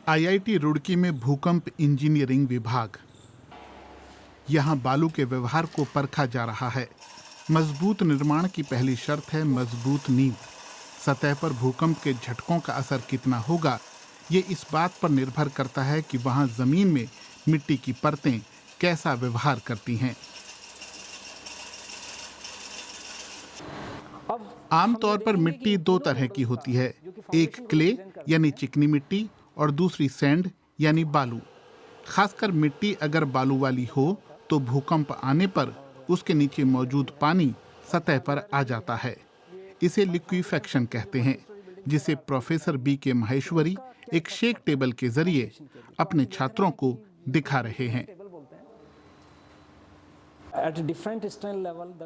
IIT Roorkee में भूकंप engineering विभाग। यहाँ बालू के व्यवहार को परखा जा रहा है। मजबूत निर्माण की पहली शर्त है मजबूत नींव। सतह पर भूकंप के झटकों का असर कितना होगा, ये इस बात पर निर्भर करता है कि वहाँ जमीन में मिट्टी की परतें कैसा व्यवहार करती हैं। आमतौर पर मिट्टी दो तरह की होती है, एक क्ले यानी चिकनी मिट्टी और दूसरी सैंड यानी बालू। खासकर मिट्टी अगर बालू वाली हो तो भूकंप आने पर उसके नीचे मौजूद पानी सतह पर आ जाता है। इसे लिक्विफेक्शन कहते हैं, जिसे प्रोफेसर बी.के. माहेश्वरी एक शेक टेबल के जरिए अपने छात्रों को दिखा रहे हैं।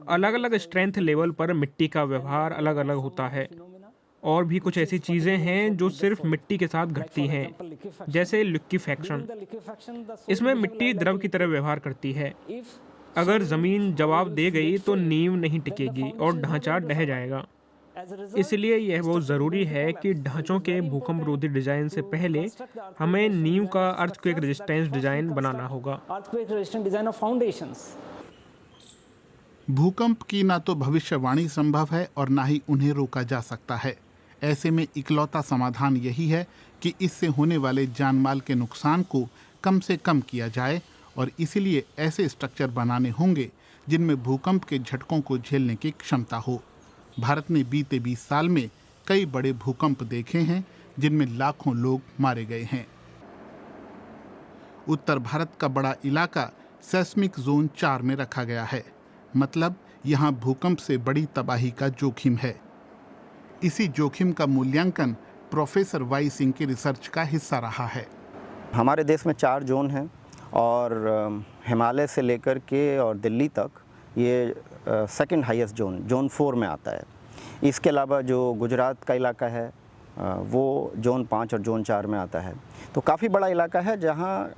अलग अलग स्ट्रेंथ लेवल पर मिट्टी का व्यवहार अलग अलग होता है। और भी कुछ ऐसी चीजें हैं जो सिर्फ मिट्टी के साथ घटती हैं, जैसे लिक्विफेक्शन। इसमें मिट्टी द्रव की तरह व्यवहार करती है। अगर जमीन जवाब दे गई तो नींव नहीं टिकेगी और ढांचा ढह जाएगा। इसलिए यह बहुत ज़रूरी है कि ढांचों के भूकंप रोधी डिजाइन से पहले हमें नींव का अर्थक्वेक रेजिस्टेंस डिजाइन बनाना होगा। भूकंप की ना तो भविष्यवाणी संभव है और ना ही उन्हें रोका जा सकता है। ऐसे में इकलौता समाधान यही है कि इससे होने वाले जानमाल के नुकसान को कम से कम किया जाए और इसीलिए ऐसे स्ट्रक्चर बनाने होंगे जिनमें भूकंप के झटकों को झेलने की क्षमता हो। भारत ने बीते 20 साल में कई बड़े भूकंप देखे हैं जिनमें लाखों लोग मारे गए हैं। उत्तर भारत का बड़ा इलाका सेस्मिक जोन 4 में रखा गया है, मतलब यहाँ भूकंप से बड़ी तबाही का जोखिम है। इसी जोखिम का मूल्यांकन प्रोफेसर वाई सिंह की रिसर्च का हिस्सा रहा है। हमारे देश में 4 जोन हैं और हिमालय से लेकर के और दिल्ली तक ये सेकंड हाईएस्ट जोन 4 में आता है। इसके अलावा जो गुजरात का इलाका है वो जोन 5 और जोन 4 में आता है। तो काफ़ी बड़ा इलाका है जहाँ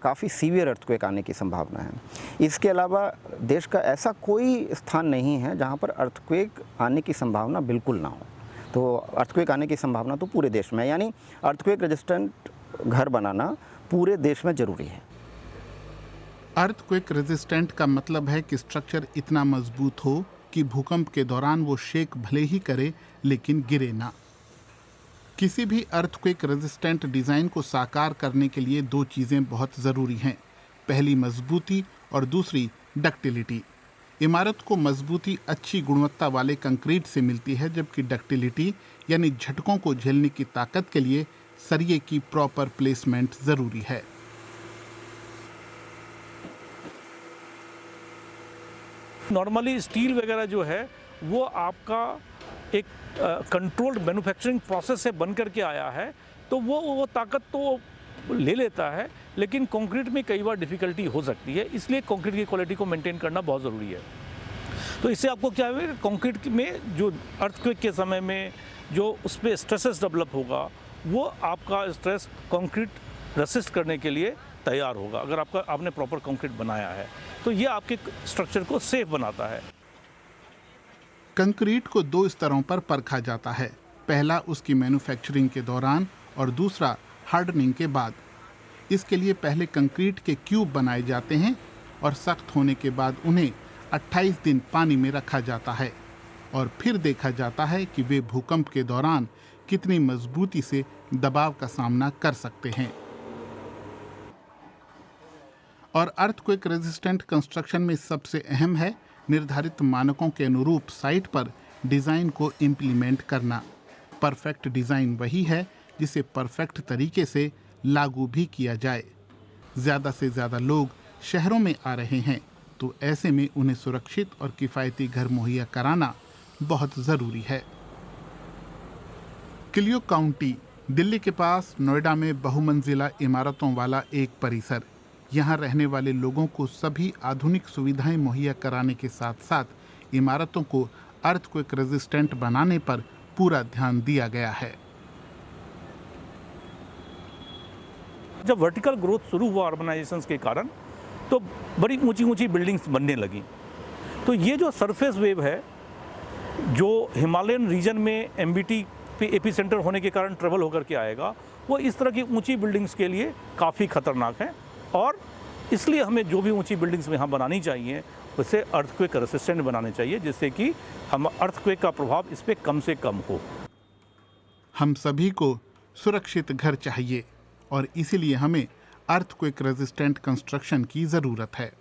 काफ़ी सीवियर अर्थक्वेक आने की संभावना है। इसके अलावा देश का ऐसा कोई स्थान नहीं है जहाँ पर अर्थक्वेक आने की संभावना बिल्कुल ना हो। तो अर्थक्वेक आने की संभावना तो पूरे देश में है, यानी अर्थक्वेक रेजिस्टेंट घर बनाना पूरे देश में ज़रूरी है। अर्थक्वेक रेजिस्टेंट का मतलब है कि स्ट्रक्चर इतना मजबूत हो कि भूकंप के दौरान वो शेक भले ही करे लेकिन गिरे ना। किसी भी अर्थक्वेक रेजिस्टेंट डिज़ाइन को साकार करने के लिए 2 चीज़ें बहुत ज़रूरी हैं, पहली मजबूती और दूसरी डक्टिलिटी। इमारत को मजबूती अच्छी गुणवत्ता वाले कंक्रीट से मिलती है, जबकि डक्टिलिटी यानी झटकों को झेलने की ताकत के लिए सरिये की प्रॉपर प्लेसमेंट ज़रूरी है। नॉर्मली स्टील वगैरह जो है वो आपका एक कंट्रोल्ड मैन्युफैक्चरिंग प्रोसेस से बन करके आया है, तो वो ताकत तो ले लेता है, लेकिन कंक्रीट में कई बार डिफ़िकल्टी हो सकती है। इसलिए कंक्रीट की क्वालिटी को मेंटेन करना बहुत ज़रूरी है। तो इससे आपको क्या है, कंक्रीट में जो अर्थक्वेक के समय में जो उस पर स्ट्रेसेस डेवलप होगा वो आपका स्ट्रेस कंक्रीट रेसिस्ट करने के लिए तैयार होगा। अगर आपने प्रॉपर कंक्रीट बनाया है तो ये आपके स्ट्रक्चर को सेफ बनाता है। कंक्रीट को 2 स्तरों पर परखा जाता है, पहला उसकी मैन्युफैक्चरिंग के दौरान और दूसरा हार्डनिंग के बाद। इसके लिए पहले कंक्रीट के क्यूब बनाए जाते हैं और सख्त होने के बाद उन्हें 28 दिन पानी में रखा जाता है और फिर देखा जाता है कि वे भूकंप के दौरान कितनी मजबूती से दबाव का सामना कर सकते हैं। और अर्थक्वेक रेजिस्टेंट कंस्ट्रक्शन में सबसे अहम है निर्धारित मानकों के अनुरूप साइट पर डिज़ाइन को इम्प्लीमेंट करना। परफेक्ट डिज़ाइन वही है जिसे परफेक्ट तरीके से लागू भी किया जाए। ज़्यादा से ज़्यादा लोग शहरों में आ रहे हैं, तो ऐसे में उन्हें सुरक्षित और किफ़ायती घर मुहैया कराना बहुत ज़रूरी है। क्लियो काउंटी, दिल्ली के पास नोएडा में बहुमंजिला इमारतों वाला एक परिसर। यहाँ रहने वाले लोगों को सभी आधुनिक सुविधाएं मुहैया कराने के साथ साथ इमारतों को अर्थक्वेक रेजिस्टेंट बनाने पर पूरा ध्यान दिया गया है। जब वर्टिकल ग्रोथ शुरू हुआ अर्बनाइजेशंस के कारण, तो बड़ी ऊंची ऊंची बिल्डिंग्स बनने लगी। तो ये जो सरफेस वेव है जो हिमालयन रीजन में एमबीटी एपी सेंटर होने के कारण ट्रेवल होकर के आएगा, वो इस तरह की ऊंची बिल्डिंग्स के लिए काफ़ी खतरनाक है। और इसलिए हमें जो भी ऊंची बिल्डिंग्स यहाँ बनानी चाहिए उसे अर्थक्वेक रेसिस्टेंट बनाने चाहिए, जिससे कि हम अर्थक्वेक का प्रभाव इस पर कम से कम हो। हम सभी को सुरक्षित घर चाहिए और इसीलिए हमें अर्थक्वेक रेजिस्टेंट कंस्ट्रक्शन की ज़रूरत है।